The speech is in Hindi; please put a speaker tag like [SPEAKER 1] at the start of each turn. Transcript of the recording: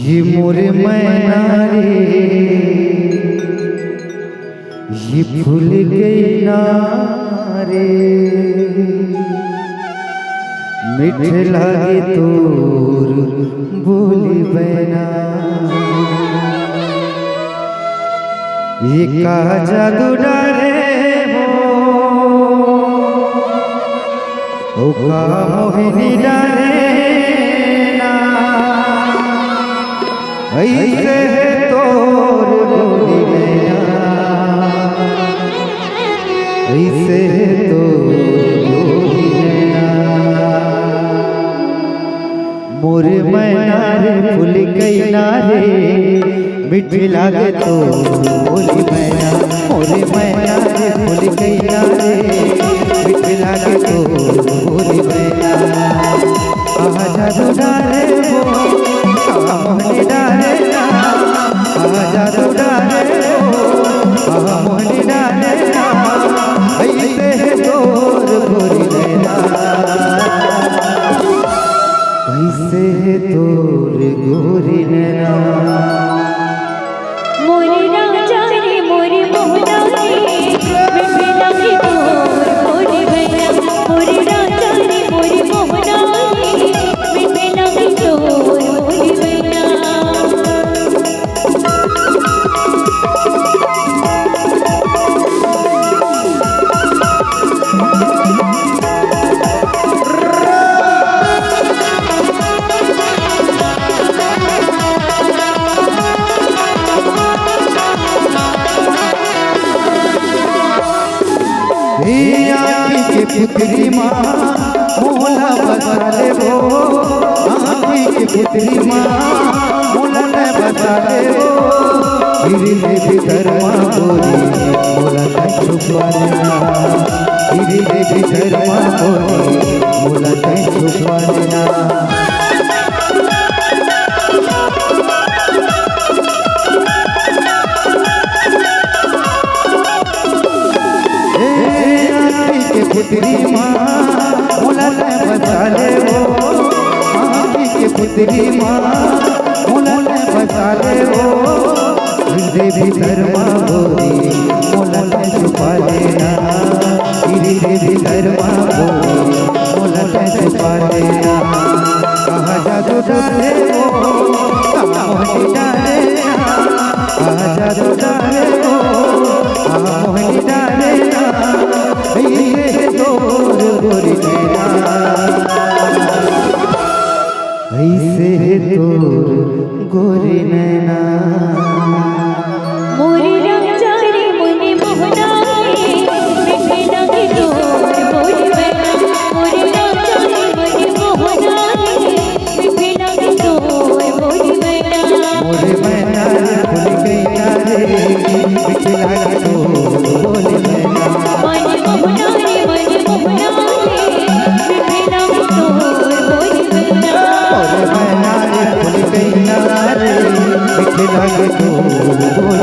[SPEAKER 1] ये मोरे मैना रे ये भूल गई ना रे मीठे लागे तोर बोली बना ये का जादू डारे ओ का मोहिनी डारे ऐसे तोर बोली बना ऐसे तोर बोली बना मोरे मैना रे फूल गई ना रे मीठी लागे तो बोली मैना मोरे मैना रे फूल गई ना रे मीठी लागे तो बोली मैना आजा तो डारे वो मोहनी डारे ना आजा तो डारे वो मोहनी डारे ना ऐसे तोर बोली मैना ऐसे तोर गोरी नैना
[SPEAKER 2] मोरे राजा रे मोरे मोहना रे मीठे लागे तोर बोली बना मोरे राजा रे मोरे मोहना रे मीठे लागे तोर बोली बना
[SPEAKER 1] आँखी के पुत्री माँ मोला बसा ले वो आँखी के पुत्री माँ मोला ने बसा ले वो गिरी ने भीतर माँ बोली मोला ने छुपा लेना गिरी ने भीतर माँ बोली मोला ने छुपा लेना पुत्री माँ मोला ने बसा ले वो आँखी के पुत्री माँ मोला ने बसा ले वो हृदय भीतर माँ बोली मोला ने छुपा लेना हृदय भीतर माँ बोली मोला ने छुपा लेना कहाँ जादू डाले वो कहाँ मोहिनी डाले कहाँ जादू डाले वो कहाँ मोहिनी डाले ऐसे तोर गोरी नैना ऐसे तोर गोरी नैना
[SPEAKER 2] मोरे राजा रे मोरे मोहना रे मीठे लागे तोर बोली बना मोरे राजा रे मोरे मोहना रे मीठे लागे तोर बोली बना
[SPEAKER 1] मोरे मैना रे भूल गई ना रे मीठे लागे तोर बोली मैना
[SPEAKER 2] मोरे मोहना रे मोरे मोहना रे मीठे लागे तोर बोली बना
[SPEAKER 1] मोरे मैना रे भूल गई ना रे मीठे लागे तोर बोली